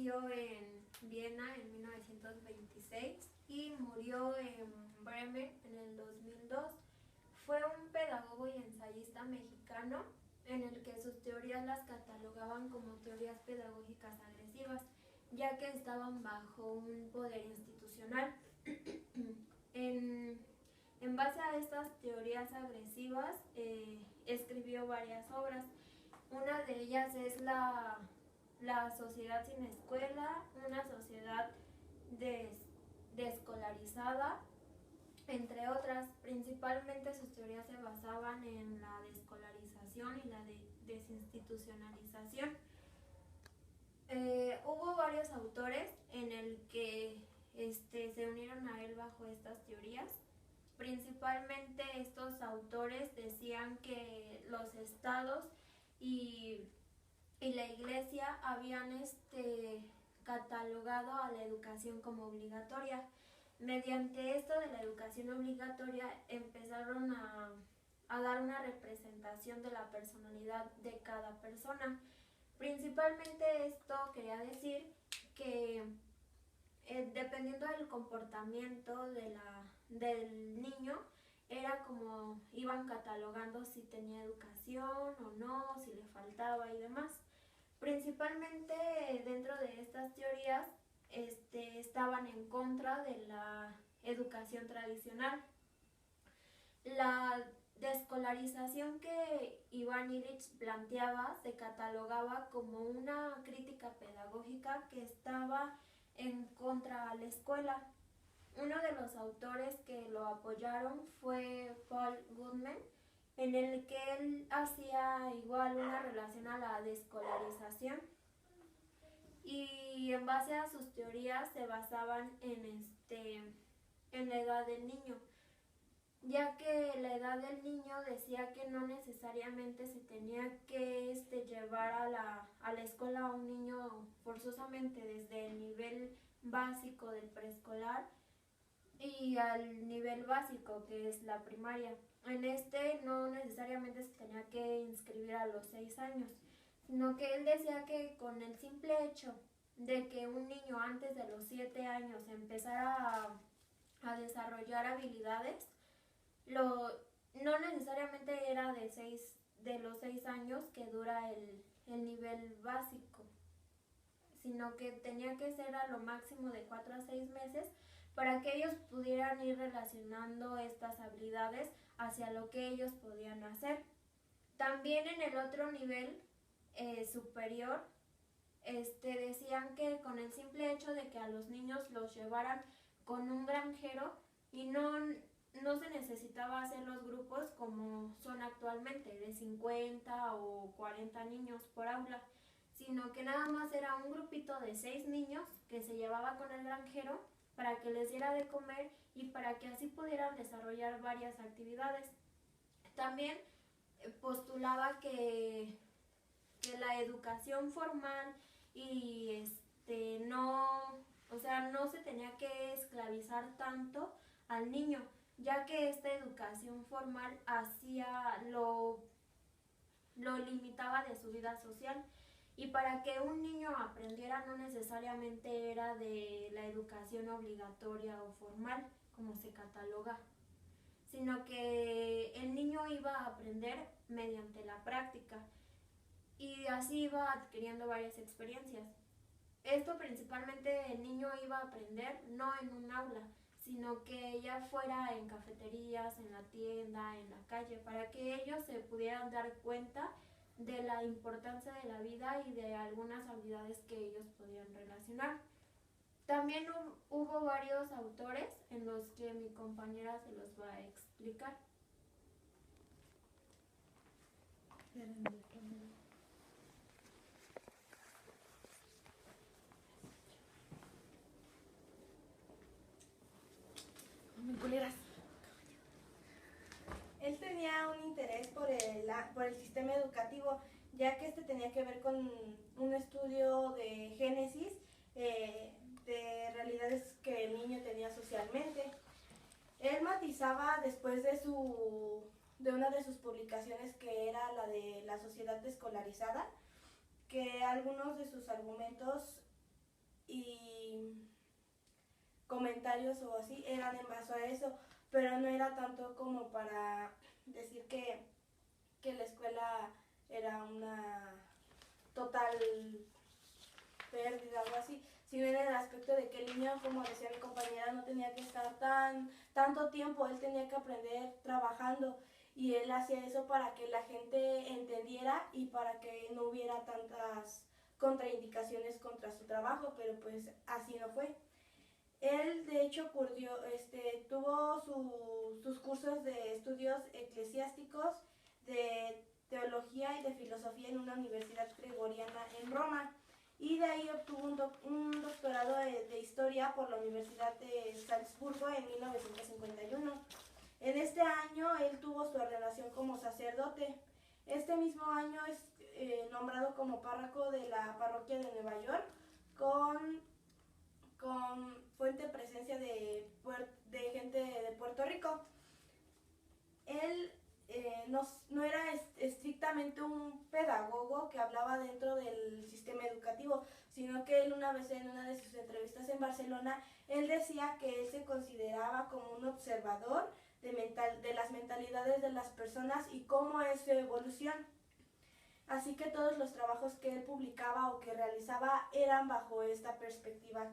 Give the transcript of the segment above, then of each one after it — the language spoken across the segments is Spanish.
nació en Viena en 1926 y murió en Bremen en el 2002. Fue un pedagogo y ensayista mexicano en el que sus teorías las catalogaban como teorías pedagógicas agresivas, ya que estaban bajo un poder institucional. En base a estas teorías agresivas, escribió varias obras. Una de ellas es la sociedad sin escuela, una sociedad desescolarizada, entre otras. Principalmente sus teorías se basaban en la desescolarización y la desinstitucionalización. Hubo varios autores en el que se unieron a él bajo estas teorías. Principalmente estos autores decían que los estados y la iglesia habían catalogado a la educación como obligatoria. Mediante esto de la educación obligatoria empezaron a dar una representación de la personalidad de cada persona. Principalmente esto quería decir que dependiendo del comportamiento del niño, era como iban catalogando si tenía educación o no, si le faltaba y demás. Principalmente dentro de estas teorías estaban en contra de la educación tradicional. La desescolarización que Iván Illich planteaba se catalogaba como una crítica pedagógica que estaba en contra a la escuela. Uno de los autores que lo apoyaron fue Paul Goodman, en el que él hacía igual una relación a la desescolarización, y en base a sus teorías se basaban en la edad del niño, ya que la edad del niño decía que no necesariamente se tenía que llevar a la escuela a un niño forzosamente desde el nivel básico del preescolar y al nivel básico, que es la primaria. En no necesariamente se tenía que inscribir a los 6 años, sino que él decía que con el simple hecho de que un niño antes de los 7 años empezara a desarrollar habilidades, no necesariamente era de los 6 años que dura el nivel básico, sino que tenía que ser a lo máximo de 4 a 6 meses para que ellos pudieran ir relacionando estas habilidades hacia lo que ellos podían hacer. También en el otro nivel superior, decían que con el simple hecho de que a los niños los llevaran con un granjero y no se necesitaba hacer los grupos como son actualmente, de 50 o 40 niños por aula, sino que nada más era un grupito de 6 niños que se llevaba con el granjero para que les diera de comer y para que así pudieran desarrollar varias actividades. También postulaba que la educación formal y no se tenía que esclavizar tanto al niño, ya que esta educación formal lo limitaba de su vida social. Y para que un niño aprendiera no necesariamente era de la educación obligatoria o formal, como se cataloga, sino que el niño iba a aprender mediante la práctica y así iba adquiriendo varias experiencias. Esto principalmente el niño iba a aprender no en un aula, sino que ya fuera en cafeterías, en la tienda, en la calle, para que ellos se pudieran dar cuenta de la importancia de la vida y de algunas habilidades que ellos podían relacionar. También hubo varios autores en los que mi compañera se los va a explicar. Él tenía un interés por el sistema educativo, ya que tenía que ver con un estudio de génesis de realidades que el niño tenía socialmente. Él matizaba después de una de sus publicaciones, que era la de la sociedad desescolarizada, que algunos de sus argumentos comentarios o así eran en base a eso, pero no era tanto como para decir que la escuela era una total pérdida o algo así, sino en el aspecto de que el niño, como decía mi compañera, no tenía que estar tanto tiempo, él tenía que aprender trabajando, y él hacía eso para que la gente entendiera y para que no hubiera tantas contraindicaciones contra su trabajo, pero pues así no fue. Él de hecho tuvo sus cursos de estudios eclesiásticos, de teología y de filosofía en una universidad gregoriana en Roma, y de ahí obtuvo un doctorado de historia por la Universidad de Salzburgo en 1951. En este año él tuvo su ordenación como sacerdote. Este mismo año es nombrado como párroco de la parroquia de Nueva York, con fuerte presencia de gente de Puerto Rico. Él no era estrictamente un pedagogo que hablaba dentro del sistema educativo, sino que él una vez en una de sus entrevistas en Barcelona, él decía que él se consideraba como un observador de las mentalidades de las personas y cómo es su evolución. Así que todos los trabajos que él publicaba o que realizaba eran bajo esta perspectiva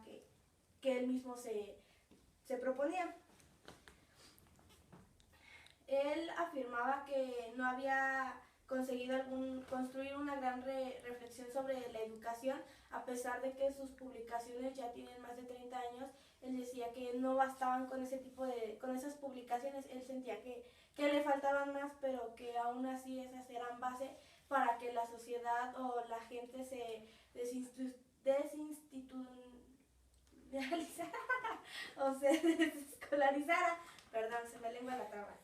que él mismo se proponía. Él afirmaba que no había conseguido construir una gran reflexión sobre la educación, a pesar de que sus publicaciones ya tienen más de 30 años. Él decía que no bastaban con esas publicaciones, él sentía que le faltaban más, pero que aún así esas eran base para que la sociedad o la gente se desinstitucionalizara o se desescolarizara. Perdón, se me lengua la traba.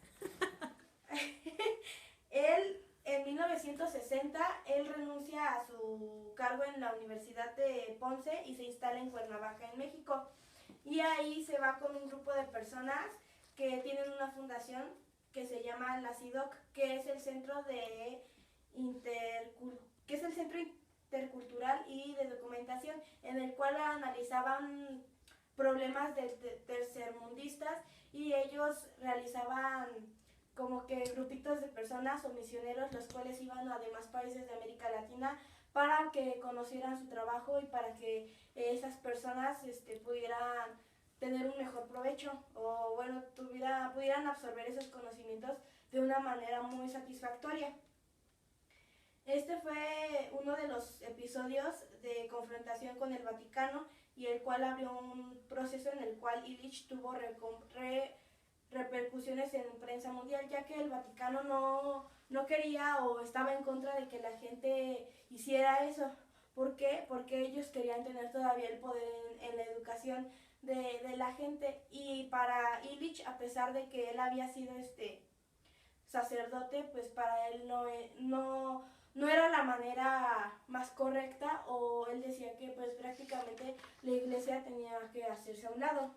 Él, en 1960, él renuncia a su cargo en la Universidad de Ponce y se instala en Cuernavaca, en México. Y ahí se va con un grupo de personas que tienen una fundación que se llama la CIDOC, que es el Centro Intercultural y de Documentación, en el cual analizaban problemas tercermundistas, y ellos realizaban como que grupitos de personas o misioneros, los cuales iban a demás países de América Latina para que conocieran su trabajo y para que esas personas pudieran tener un mejor provecho, o bueno, pudieran absorber esos conocimientos de una manera muy satisfactoria. Este fue uno de los episodios de confrontación con el Vaticano, y el cual abrió un proceso en el cual Illich tuvo repercusiones en prensa mundial, ya que el Vaticano no quería o estaba en contra de que la gente hiciera eso. ¿Por qué? Porque ellos querían tener todavía el poder en la educación de la gente, y para Illich, a pesar de que él había sido sacerdote, pues para él no era la manera más correcta, o él decía que pues prácticamente la iglesia tenía que hacerse a un lado.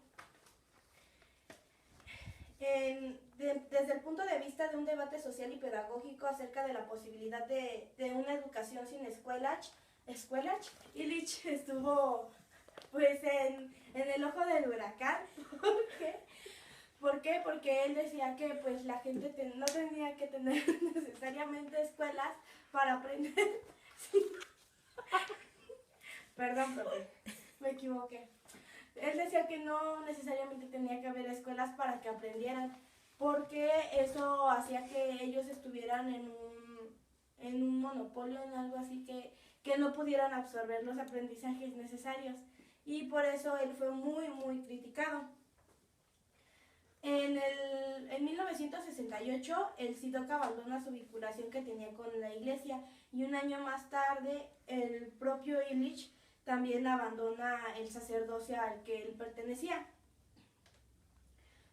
Desde el punto de vista de un debate social y pedagógico acerca de la posibilidad de una educación sin escuelach, Illich estuvo pues en el ojo del huracán. ¿Por qué? Porque él decía que pues la gente no tenía que tener necesariamente escuelas para aprender. Perdón, profe, me equivoqué. Él decía que no necesariamente tenía que haber escuelas para que aprendieran, porque eso hacía que ellos estuvieran en un monopolio, en algo así, que no pudieran absorber los aprendizajes necesarios, y por eso él fue muy, muy criticado. En 1968, el CIDOC abandona su vinculación que tenía con la iglesia, y un año más tarde el propio Illich también abandona el sacerdocio al que él pertenecía.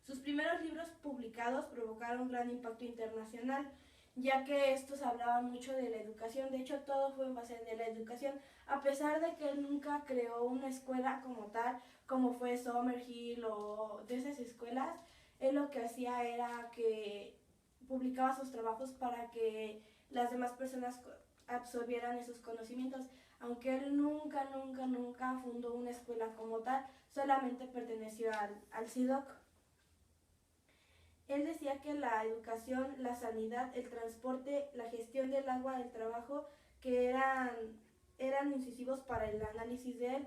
Sus primeros libros publicados provocaron un gran impacto internacional, ya que estos hablaban mucho de la educación. De hecho, todo fue en base de la educación, a pesar de que él nunca creó una escuela como tal, como fue Summerhill o de esas escuelas. Él lo que hacía era que publicaba sus trabajos para que las demás personas absorbieran esos conocimientos. aunque él nunca fundó una escuela como tal, solamente perteneció al CIDOC. Él decía que la educación, la sanidad, el transporte, la gestión del agua, el trabajo, que eran incisivos para el análisis de él.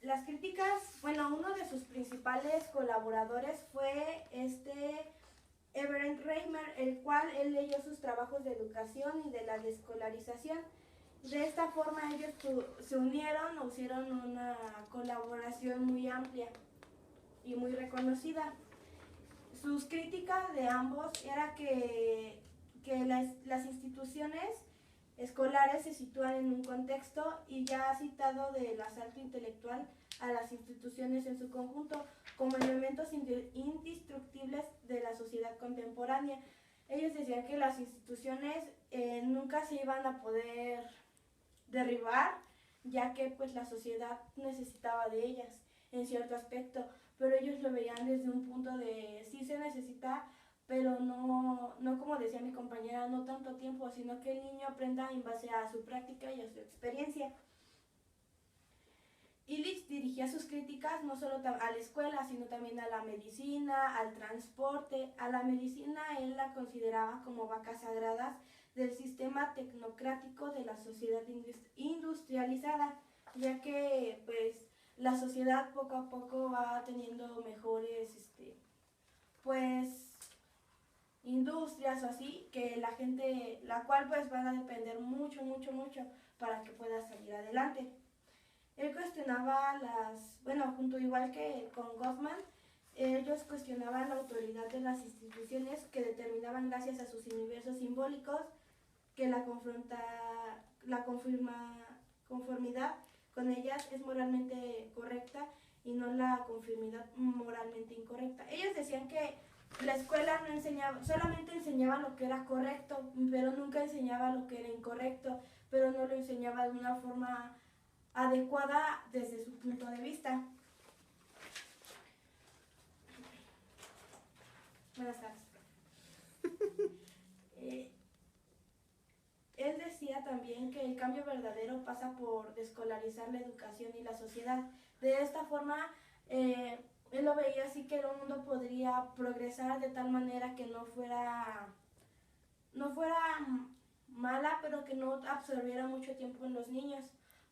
Las críticas, bueno, uno de sus principales colaboradores fue Everett Reimer, el cual él leyó sus trabajos de educación y de la desescolarización. De esta forma ellos se unieron o hicieron una colaboración muy amplia y muy reconocida. Sus críticas de ambos era que las instituciones escolares se sitúan en un contexto y ya ha citado del asalto intelectual a las instituciones en su conjunto como elementos indestructibles de la sociedad contemporánea. Ellos decían que las instituciones nunca se iban a poder derribar, ya que pues la sociedad necesitaba de ellas en cierto aspecto, pero ellos lo veían desde un punto de sí se necesita, pero no como decía mi compañera, no tanto tiempo, sino que el niño aprenda en base a su práctica y a su experiencia. Illich dirigía sus críticas no solo a la escuela, sino también a la medicina, al transporte. A la medicina él la consideraba como vacas sagradas del sistema tecnocrático de la sociedad industrializada, ya que pues la sociedad poco a poco va teniendo mejores pues industrias o así, que la gente, la cual pues van a depender mucho para que pueda salir adelante. Él cuestionaba junto igual que con Goffman, ellos cuestionaban la autoridad de las instituciones que determinaban gracias a sus universos simbólicos que la conformidad con ellas es moralmente correcta y no la conformidad moralmente incorrecta. Ellos decían que la escuela no enseñaba, solamente enseñaba lo que era correcto, pero nunca enseñaba lo que era incorrecto, pero no lo enseñaba de una forma adecuada desde su punto de vista. Buenas tardes. Él decía también que el cambio verdadero pasa por desescolarizar la educación y la sociedad. De esta forma, él lo veía así que el mundo podría progresar de tal manera que no fuera mala, pero que no absorbiera mucho tiempo en los niños,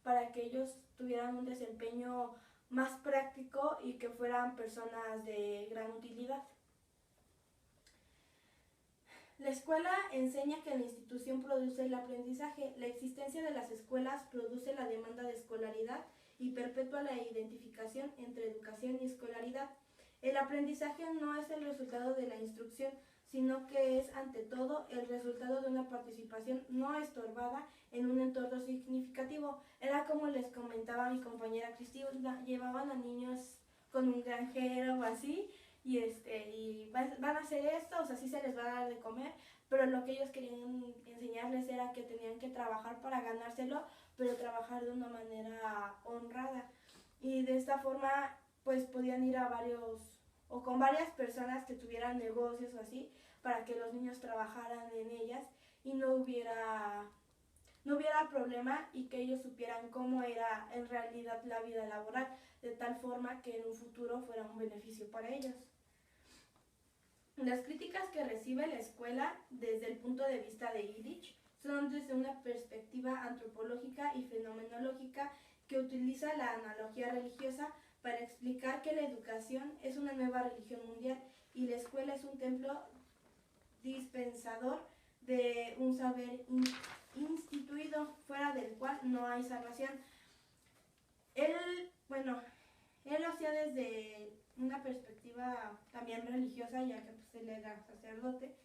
para que ellos tuvieran un desempeño más práctico y que fueran personas de gran utilidad. La escuela enseña que la institución produce el aprendizaje. La existencia de las escuelas produce la demanda de escolaridad y perpetúa la identificación entre educación y escolaridad. El aprendizaje no es el resultado de la instrucción, sino que es ante todo el resultado de una participación no estorbada en un entorno significativo. Era como les comentaba mi compañera Cristina, llevaban a niños con un granjero o así, y van a hacer esto, o sea, sí se les va a dar de comer, pero lo que ellos querían enseñarles era que tenían que trabajar para ganárselo, pero trabajar de una manera honrada. Y de esta forma, pues podían ir a o con varias personas que tuvieran negocios o así, para que los niños trabajaran en ellas y no hubiera problema y que ellos supieran cómo era en realidad la vida laboral, de tal forma que en un futuro fuera un beneficio para ellos. Las críticas que recibe la escuela desde el punto de vista de Illich son desde una perspectiva antropológica y fenomenológica que utiliza la analogía religiosa para explicar que la educación es una nueva religión mundial y la escuela es un templo dispensador de un saber instituido, fuera del cual no hay salvación. Él lo hacía desde una perspectiva también religiosa, ya que pues, él era sacerdote,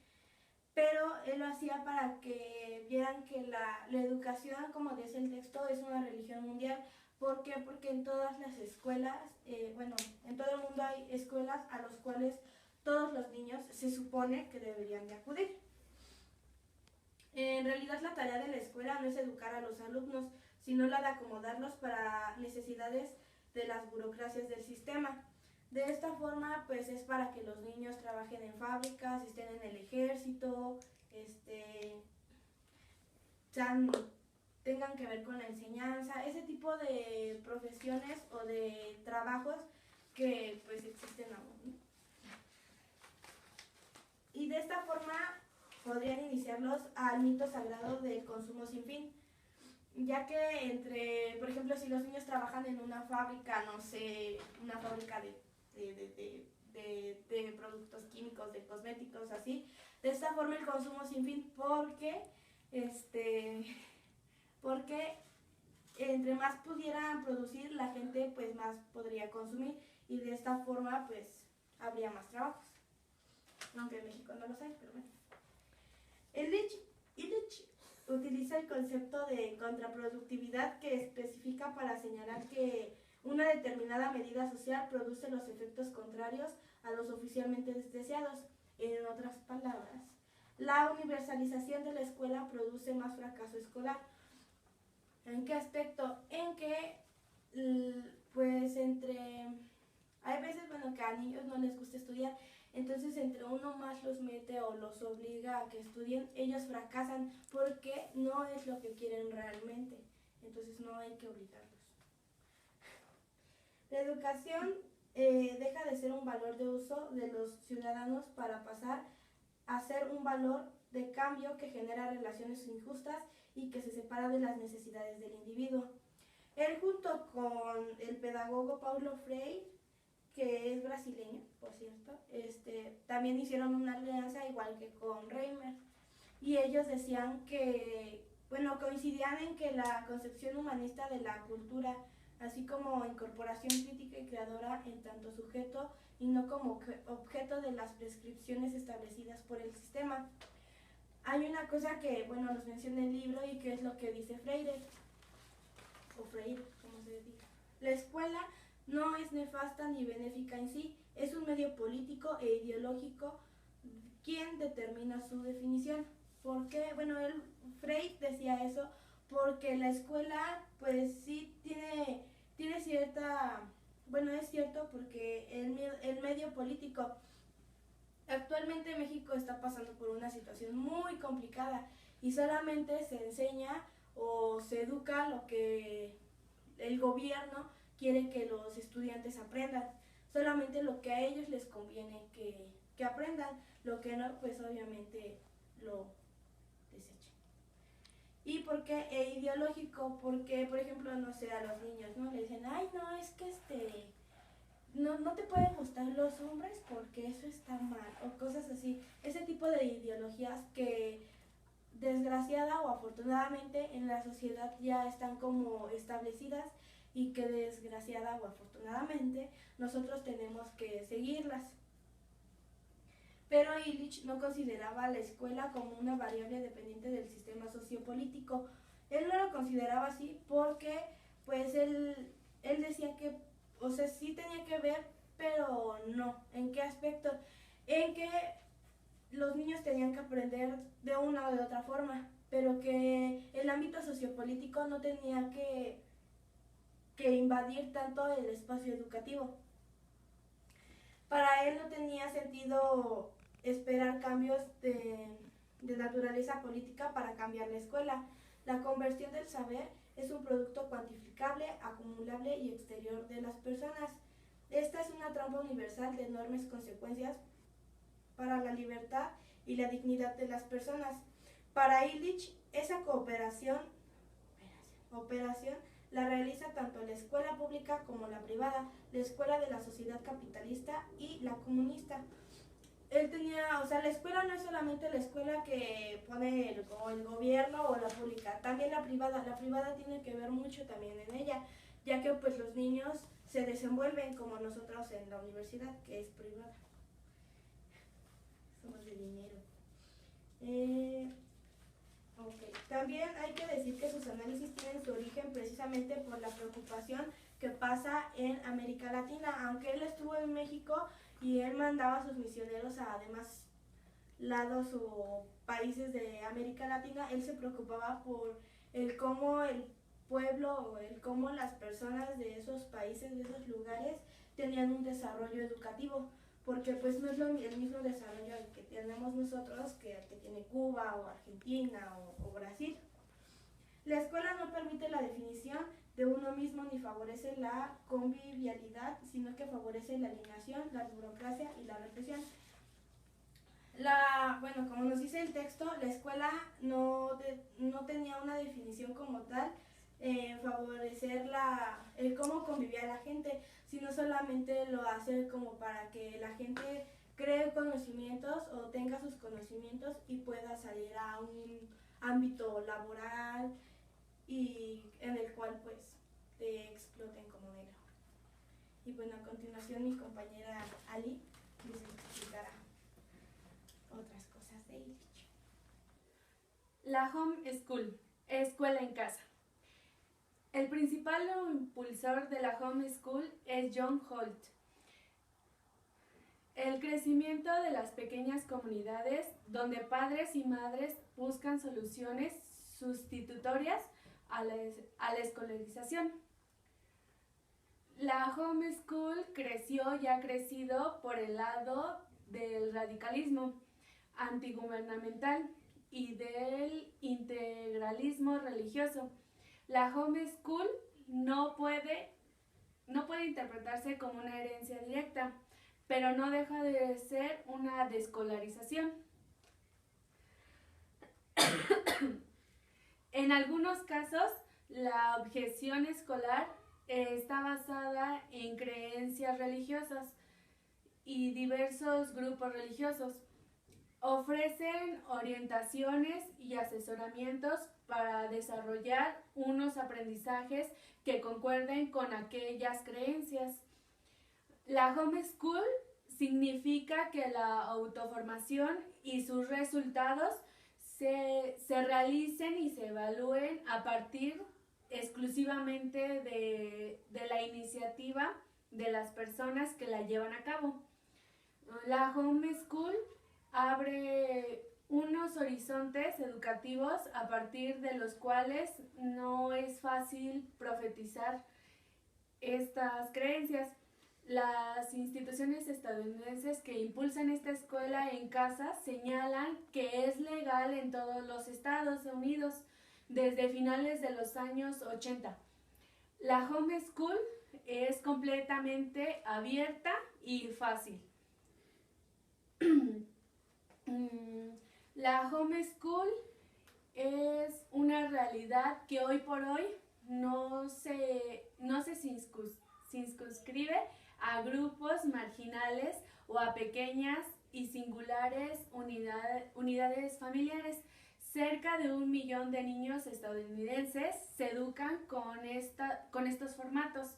pero él lo hacía para que vieran que la educación, como dice el texto, es una religión mundial. ¿Por qué? Porque en todas las escuelas, en todo el mundo hay escuelas a las cuales todos los niños se supone que deberían de acudir. En realidad la tarea de la escuela no es educar a los alumnos, sino la de acomodarlos para necesidades de las burocracias del sistema. De esta forma, pues es para que los niños trabajen en fábricas, estén en el ejército, sean, tengan que ver con la enseñanza, ese tipo de profesiones o de trabajos que pues existen aún, ¿no? Y de esta forma podrían iniciarlos al mito sagrado del consumo sin fin, ya que por ejemplo, si los niños trabajan en una fábrica, no sé, una fábrica de productos químicos, de cosméticos, así, de esta forma el consumo sin fin, porque entre más pudieran producir, la gente pues más podría consumir y de esta forma pues habría más trabajos, aunque en México no lo sé, pero bueno. Illich utiliza el concepto de contraproductividad que especifica para señalar que una determinada medida social produce los efectos contrarios a los oficialmente deseados. En otras palabras, la universalización de la escuela produce más fracaso escolar. ¿En qué aspecto? En que, pues, hay veces, bueno, que a niños no les gusta estudiar, entonces entre uno más los mete o los obliga a que estudien, ellos fracasan porque no es lo que quieren realmente, entonces no hay que obligarlos. La educación deja de ser un valor de uso de los ciudadanos para pasar a ser un valor de cambio que genera relaciones injustas y que se separa de las necesidades del individuo. Él, junto con el pedagogo Paulo Freire, que es brasileño, por cierto, también hicieron una alianza igual que con Reimer, y ellos decían que, bueno, coincidían en que la concepción humanista de la cultura, así como incorporación crítica y creadora en tanto sujeto y no como objeto de las prescripciones establecidas por el sistema. Hay una cosa que, bueno, nos menciona el libro y que es lo que dice Freire, o Freire, como se diga. La escuela no es nefasta ni benéfica en sí, es un medio político e ideológico quien determina su definición. ¿Por qué? Bueno, Freire decía eso porque la escuela pues sí tiene cierta, bueno, es cierto porque el medio político, actualmente México está pasando por una situación muy complicada y solamente se enseña o se educa lo que el gobierno quiere que los estudiantes aprendan, solamente lo que a ellos les conviene que aprendan, lo que no, pues obviamente lo desechen. ¿Y por qué ideológico? Porque, por ejemplo, no sé, a los niños, ¿no? Le dicen, ay, no, es que no te pueden gustar los hombres porque eso está mal, o cosas así. Ese tipo de ideologías que desgraciada o afortunadamente en la sociedad ya están como establecidas y que desgraciada o afortunadamente nosotros tenemos que seguirlas. Pero Illich no consideraba la escuela como una variable dependiente del sistema sociopolítico. Él no lo consideraba así porque pues él decía que, o sea, sí tenía que ver, pero no. ¿En qué aspecto? En que los niños tenían que aprender de una o de otra forma, pero que el ámbito sociopolítico no tenía que invadir tanto el espacio educativo. Para él no tenía sentido esperar cambios de naturaleza política para cambiar la escuela. La conversión del saber es un producto cuantificable, acumulable y exterior de las personas. Esta es una trampa universal de enormes consecuencias para la libertad y la dignidad de las personas. Para Illich, esa operación la realiza tanto la escuela pública como la privada, la escuela de la sociedad capitalista y la comunista. Él tenía, o sea, la escuela no es solamente la escuela que pone el gobierno o la pública, también la privada tiene que ver mucho también en ella, ya que pues los niños se desenvuelven como nosotros en la universidad, que es privada. Somos de dinero. Okay. También hay que decir que sus análisis tienen su origen precisamente por la preocupación que pasa en América Latina, aunque él estuvo en México y él mandaba a sus misioneros a demás lados o países de América Latina, él se preocupaba por el cómo el pueblo o el cómo las personas de esos países, de esos lugares, tenían un desarrollo educativo, porque pues no es el mismo desarrollo que tenemos nosotros que el que tiene Cuba o Argentina o Brasil. La escuela no permite la definición de uno mismo ni favorece la convivialidad, sino que favorece la alienación, la burocracia y la represión. Bueno, como nos dice el texto, la escuela no tenía una definición como tal, favorecer el cómo convivía la gente, sino solamente lo hace como para que la gente cree conocimientos o tenga sus conocimientos y pueda salir a un ámbito laboral y en el cual pues te exploten como negro. Y bueno, a continuación mi compañera Ali les explicará otras cosas de Illich. La home school, escuela en casa. El principal impulsor de la home school es John Holt. El crecimiento de las pequeñas comunidades donde padres y madres buscan soluciones sustitutorias a la escolarización. La home school creció y ha crecido por el lado del radicalismo antigubernamental y del integralismo religioso. La home school no puede interpretarse como una herencia directa, pero no deja de ser una descolarización. En algunos casos, la objeción escolar está basada en creencias religiosas y diversos grupos religiosos. Ofrecen orientaciones y asesoramientos para desarrollar unos aprendizajes que concuerden con aquellas creencias. La home school significa que la autoformación y sus resultados se realicen y se evalúen a partir exclusivamente de la iniciativa de las personas que la llevan a cabo. La home school abre unos horizontes educativos a partir de los cuales no es fácil profetizar estas creencias. Las instituciones estadounidenses que impulsan esta escuela en casa señalan que es legal en todos los Estados Unidos desde finales de los años 80. La home school es completamente abierta y fácil. La home school es una realidad que hoy por hoy no se circunscribe a grupos marginales o a pequeñas y singulares unidades familiares. Cerca de 1 millón de niños estadounidenses se educan con estos formatos.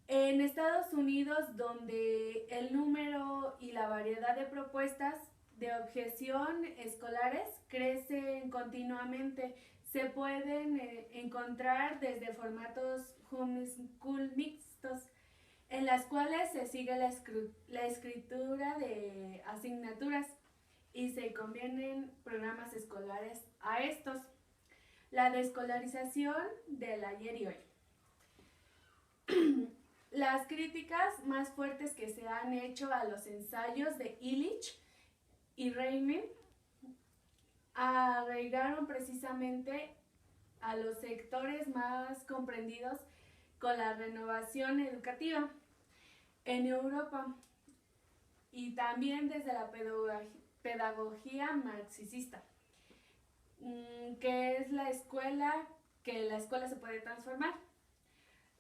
En Estados Unidos, donde el número y la variedad de propuestas de objeción escolares crecen continuamente, se pueden encontrar desde formatos homeschool mixtos, en las cuales se sigue la escritura de asignaturas y se convienen programas escolares a estos. La descolarización del ayer y hoy. Las críticas más fuertes que se han hecho a los ensayos de Illich y Reimann arraigaron precisamente a los sectores más comprendidos con la renovación educativa en Europa y también desde la pedagogía marxista, que es la escuela se puede transformar.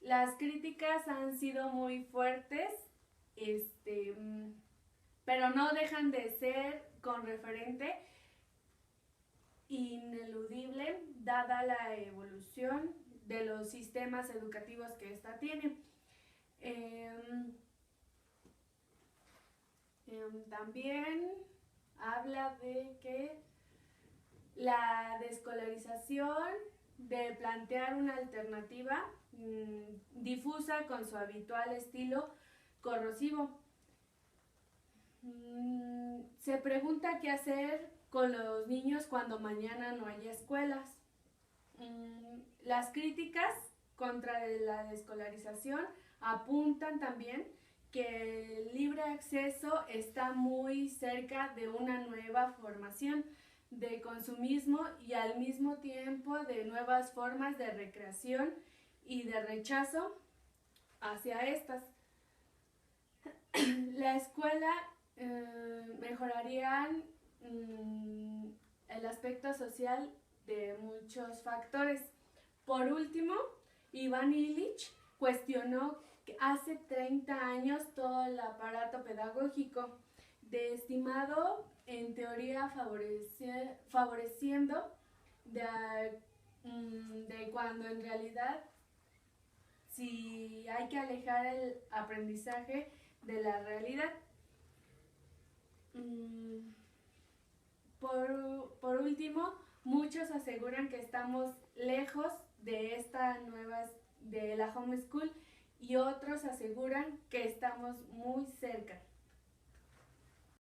Las críticas han sido muy fuertes, pero no dejan de ser con referente ineludible dada la evolución de los sistemas educativos que ésta tiene. También habla de que la descolarización de plantear una alternativa difusa con su habitual estilo corrosivo. Se pregunta qué hacer con los niños cuando mañana no haya escuelas. Las críticas contra la desescolarización apuntan también que el libre acceso está muy cerca de una nueva formación de consumismo y al mismo tiempo de nuevas formas de recreación y de rechazo hacia estas. La escuela mejoraría el aspecto social de muchos factores. Por último, Iván Illich cuestionó hace 30 años todo el aparato pedagógico, estimado en teoría favoreciendo de cuando en realidad si hay que alejar el aprendizaje de la realidad. Por último, muchos aseguran que estamos lejos de de la homeschool y otros aseguran que estamos muy cerca.